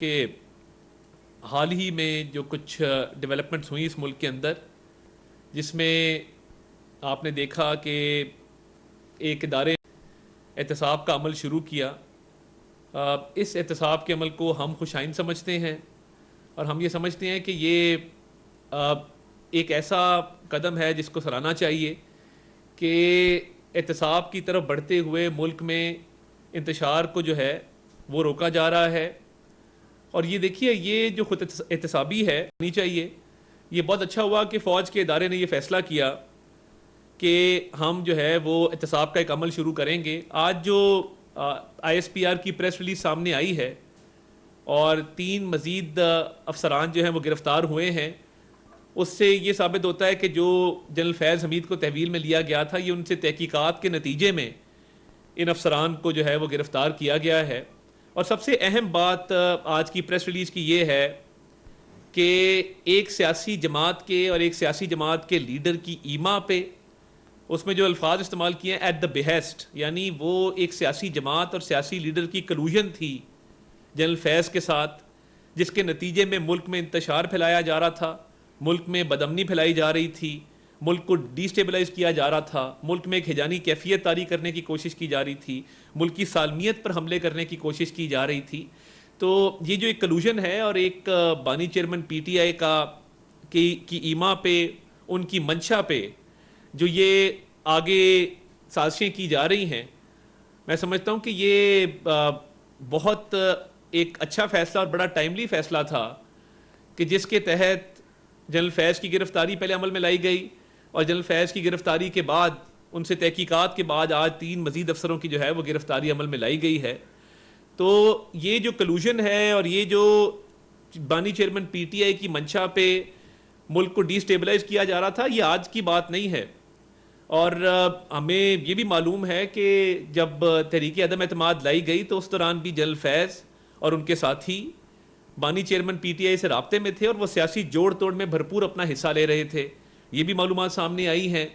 کہ حال ہی میں جو کچھ ڈیولپمنٹس ہوئی اس ملک کے اندر، جس میں آپ نے دیکھا کہ ایک ادارے احتساب کا عمل شروع کیا۔ اس احتساب کے عمل کو ہم خوش آئند سمجھتے ہیں، اور ہم یہ سمجھتے ہیں کہ یہ ایک ایسا قدم ہے جس کو سراہنا چاہیے کہ احتساب کی طرف بڑھتے ہوئے ملک میں انتشار کو جو ہے وہ روکا جا رہا ہے۔ اور یہ دیکھیے، یہ جو خود احتسابی ہے نہیں چاہیے، یہ بہت اچھا ہوا کہ فوج کے ادارے نے یہ فیصلہ کیا کہ ہم جو ہے وہ احتساب کا ایک عمل شروع کریں گے۔ آج جو آئی ایس پی آر کی پریس ریلیز سامنے آئی ہے اور 3 مزید افسران جو ہیں وہ گرفتار ہوئے ہیں، اس سے یہ ثابت ہوتا ہے کہ جو جنرل فیض حمید کو تحویل میں لیا گیا تھا، یہ ان سے تحقیقات کے نتیجے میں ان افسران کو جو ہے وہ گرفتار کیا گیا ہے۔ اور سب سے اہم بات آج کی پریس ریلیز کی یہ ہے کہ ایک سیاسی جماعت کے اور ایک سیاسی جماعت کے لیڈر کی ایما پہ اس میں جو الفاظ استعمال کیے ہیں ایٹ دا بہیسٹ، یعنی وہ ایک سیاسی جماعت اور سیاسی لیڈر کی کلوژن تھی جنرل فیض کے ساتھ، جس کے نتیجے میں ملک میں انتشار پھیلایا جا رہا تھا، ملک میں بدامنی پھیلائی جا رہی تھی، ملک کو ڈی سٹیبلائز کیا جا رہا تھا، ملک میں ایک ہیجانی کیفیت طاری کرنے کی کوشش کی جا رہی تھی، ملک کی سالمیت پر حملے کرنے کی کوشش کی جا رہی تھی۔ تو یہ جو ایک کلوژن ہے اور ایک بانی چیئرمین پی ٹی آئی کی ایما پہ، ان کی منشا پہ جو یہ آگے سازشیں کی جا رہی ہیں، میں سمجھتا ہوں کہ یہ بہت ایک اچھا فیصلہ اور بڑا ٹائملی فیصلہ تھا کہ جس کے تحت جنرل فیض کی گرفتاری پہلے عمل میں لائی گئی، اور جنرل فیض کی گرفتاری کے بعد ان سے تحقیقات کے بعد آج 3 مزید افسروں کی جو ہے وہ گرفتاری عمل میں لائی گئی ہے۔ تو یہ جو کلوژن ہے اور یہ جو بانی چیئرمین پی ٹی آئی کی منشا پہ ملک کو ڈی سٹیبلائز کیا جا رہا تھا، یہ آج کی بات نہیں ہے۔ اور ہمیں یہ بھی معلوم ہے کہ جب تحریک عدم اعتماد لائی گئی تو اس دوران بھی جنرل فیض اور ان کے ساتھی بانی چیئرمین پی ٹی آئی سے رابطے میں تھے، اور وہ سیاسی جوڑ توڑ میں بھرپور اپنا حصہ لے رہے تھے، یہ بھی معلومات سامنے آئی ہیں۔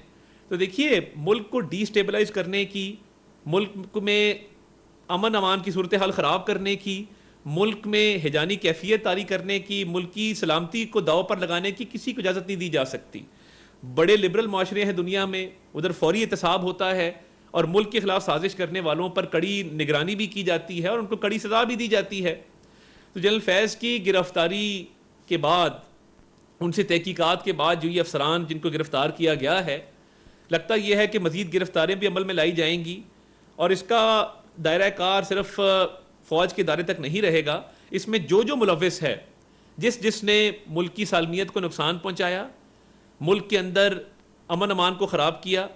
تو دیکھیے، ملک کو ڈی سٹیبلائز کرنے کی، ملک میں امن امان کی صورتحال خراب کرنے کی، ملک میں ہیجانی کیفیت طاری کرنے کی، ملک کی سلامتی کو داؤ پر لگانے کی کسی کو اجازت نہیں دی جا سکتی۔ بڑے لبرل معاشرے ہیں دنیا میں، ادھر فوری احتساب ہوتا ہے اور ملک کے خلاف سازش کرنے والوں پر کڑی نگرانی بھی کی جاتی ہے اور ان کو کڑی سزا بھی دی جاتی ہے۔ تو جنرل فیض کی گرفتاری کے بعد، ان سے تحقیقات کے بعد جو یہ افسران جن کو گرفتار کیا گیا ہے، لگتا یہ ہے کہ مزید گرفتاریں بھی عمل میں لائی جائیں گی، اور اس کا دائرہ کار صرف فوج کے دائرے تک نہیں رہے گا۔ اس میں جو ملوث ہے، جس نے ملک کی سالمیت کو نقصان پہنچایا، ملک کے اندر امن امان کو خراب کیا،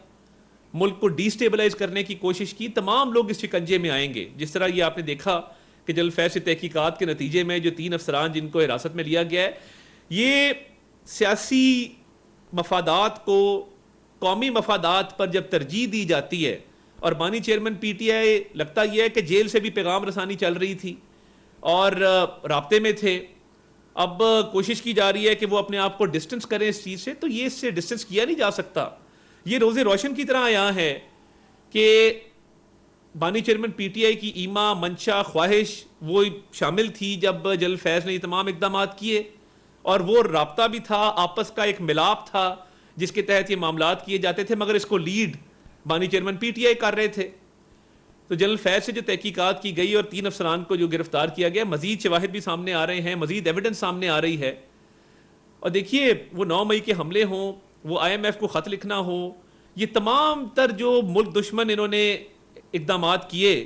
ملک کو ڈی سٹیبلائز کرنے کی کوشش کی، تمام لوگ اس شکنجے میں آئیں گے۔ جس طرح یہ آپ نے دیکھا کہ جنرل فیض سے تحقیقات کے نتیجے میں جو 3 افسران جن کو حراست میں لیا گیا ہے، یہ سیاسی مفادات کو قومی مفادات پر جب ترجیح دی جاتی ہے، اور بانی چیئرمین پی ٹی آئی لگتا یہ ہے کہ جیل سے بھی پیغام رسانی چل رہی تھی اور رابطے میں تھے، اب کوشش کی جا رہی ہے کہ وہ اپنے آپ کو ڈسٹنس کریں اس چیز سے، تو یہ اس سے ڈسٹنس کیا نہیں جا سکتا۔ یہ روز روشن کی طرح یہاں ہے کہ بانی چیئرمین پی ٹی آئی کی ایما، منشا، خواہش وہ شامل تھی جب جنرل فیض نے یہ تمام اقدامات کیے، اور وہ رابطہ بھی تھا، آپس کا ایک ملاپ تھا جس کے تحت یہ معاملات کیے جاتے تھے، مگر اس کو لیڈ بانی چیئرمین پی ٹی آئی کر رہے تھے۔ تو جنرل فیض سے جو تحقیقات کی گئی اور 3 افسران کو جو گرفتار کیا گیا، مزید شواہد بھی سامنے آ رہے ہیں، مزید ایویڈنس سامنے آ رہی ہے۔ اور دیکھیے، وہ 9 مئی کے حملے ہوں، وہ آئی ایم ایف کو خط لکھنا ہو، یہ تمام تر جو ملک دشمن انہوں نے اقدامات کیے،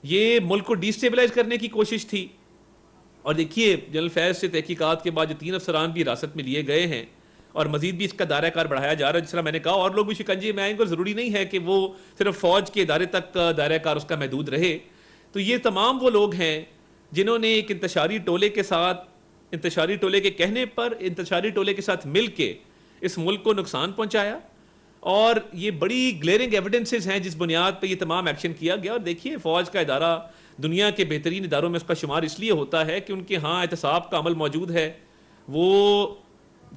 یہ ملک کو ڈی سٹیبلائز کرنے کی کوشش تھی۔ اور دیکھیے، جنرل فیض سے تحقیقات کے بعد جو 3 افسران بھی حراست میں لیے گئے ہیں، اور مزید بھی اس کا دائرہ کار بڑھایا جا رہا ہے، جس طرح میں نے کہا، اور لوگ بھی شکنجے میں آئیں گے، اور ضروری نہیں ہے کہ وہ صرف فوج کے ادارے تک دائرہ کار اس کا محدود رہے۔ تو یہ تمام وہ لوگ ہیں جنہوں نے ایک انتشاری ٹولے کے ساتھ، انتشاری ٹولے کے کہنے پر، انتشاری ٹولے کے ساتھ مل کے اس ملک کو نقصان پہنچایا، اور یہ بڑی گلیئرنگ ایویڈنسز ہیں جس بنیاد پہ یہ تمام ایکشن کیا گیا۔ اور دیکھیے، فوج کا ادارہ دنیا کے بہترین اداروں میں اس کا شمار اس لیے ہوتا ہے کہ ان کے ہاں احتساب کا عمل موجود ہے، وہ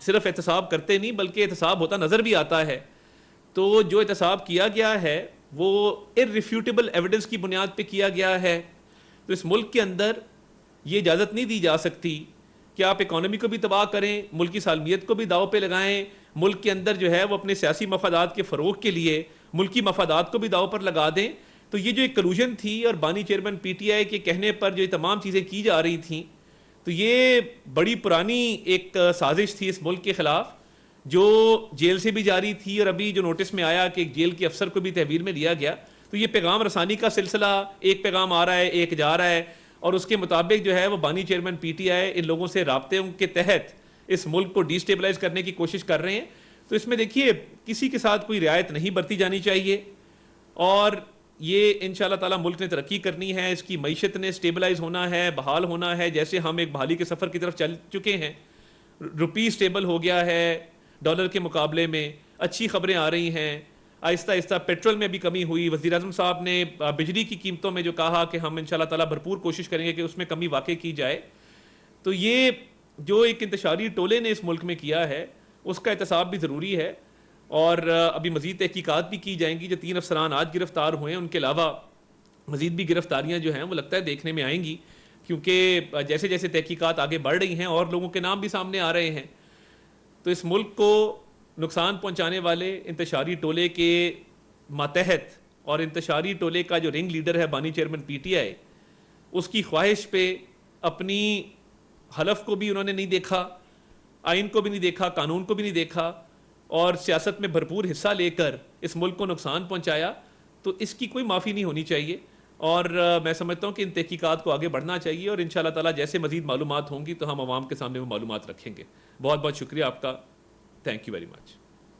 صرف احتساب کرتے نہیں بلکہ احتساب ہوتا نظر بھی آتا ہے۔ تو جو احتساب کیا گیا ہے وہ irrefutable ایویڈنس کی بنیاد پہ کیا گیا ہے۔ تو اس ملک کے اندر یہ اجازت نہیں دی جا سکتی کہ آپ اکانومی کو بھی تباہ کریں، ملک کی سالمیت کو بھی داؤ پہ لگائیں، ملک کے اندر جو ہے وہ اپنے سیاسی مفادات کے فروغ کے لیے ملکی مفادات کو بھی داؤ پر لگا دیں. تو یہ جو ایک کلوژن تھی اور بانی چیئرمین پی ٹی آئی کے کہنے پر جو یہ تمام چیزیں کی جا رہی تھیں، تو یہ بڑی پرانی ایک سازش تھی اس ملک کے خلاف، جو جیل سے بھی جاری تھی، اور ابھی جو نوٹس میں آیا کہ ایک جیل کے افسر کو بھی تحویل میں لیا گیا. تو یہ پیغام رسانی کا سلسلہ، ایک پیغام آ رہا ہے ایک جا رہا ہے، اور اس کے مطابق جو ہے وہ بانی چیئرمین پی ٹی آئی ان لوگوں سے رابطے کے تحت اس ملک کو ڈی اسٹیبلائز کرنے کی کوشش کر رہے ہیں. تو اس میں دیکھیے کسی کے ساتھ کوئی رعایت نہیں برتی جانی چاہیے، اور یہ انشاءاللہ تعالی ملک نے ترقی کرنی ہے، اس کی معیشت نے اسٹیبلائز ہونا ہے، بحال ہونا ہے. جیسے ہم ایک بحالی کے سفر کی طرف چل چکے ہیں، روپی اسٹیبل ہو گیا ہے ڈالر کے مقابلے میں، اچھی خبریں آ رہی ہیں. آہستہ آہستہ پیٹرول میں بھی کمی ہوئی. وزیر اعظم صاحب نے بجلی کی قیمتوں میں جو کہا کہ ہم انشاءاللہ تعالی بھرپور کوشش کریں گے کہ اس میں کمی واقع کی جائے. تو یہ جو ایک انتشاری ٹولے نے اس ملک میں کیا ہے اس کا احتساب بھی ضروری ہے، اور ابھی مزید تحقیقات بھی کی جائیں گی. جو 3 افسران آج گرفتار ہوئے ہیں ان کے علاوہ مزید بھی گرفتاریاں جو ہیں وہ لگتا ہے دیکھنے میں آئیں گی، کیونکہ جیسے جیسے تحقیقات آگے بڑھ رہی ہیں اور لوگوں کے نام بھی سامنے آ رہے ہیں. تو اس ملک کو نقصان پہنچانے والے انتشاری ٹولے کے ماتحت، اور انتشاری ٹولے کا جو رنگ لیڈر ہے بانی چیئرمین پی ٹی آئی، اس کی خواہش پہ اپنی حلف کو بھی انہوں نے نہیں دیکھا، آئین کو بھی نہیں دیکھا، قانون کو بھی نہیں دیکھا، اور سیاست میں بھرپور حصہ لے کر اس ملک کو نقصان پہنچایا. تو اس کی کوئی معافی نہیں ہونی چاہیے، اور میں سمجھتا ہوں کہ ان تحقیقات کو آگے بڑھنا چاہیے، اور انشاءاللہ تعالی جیسے مزید معلومات ہوں گی تو ہم عوام کے سامنے وہ معلومات رکھیں گے. بہت بہت شکریہ آپ کا. Thank you very much.